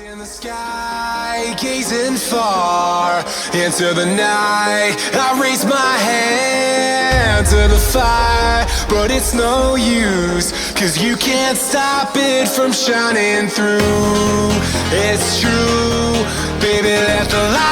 In the sky, gazing far into the night, I raise my hand to the fire, but it's no use, 'cause you can't stop it from shining through. It's true, baby, let the light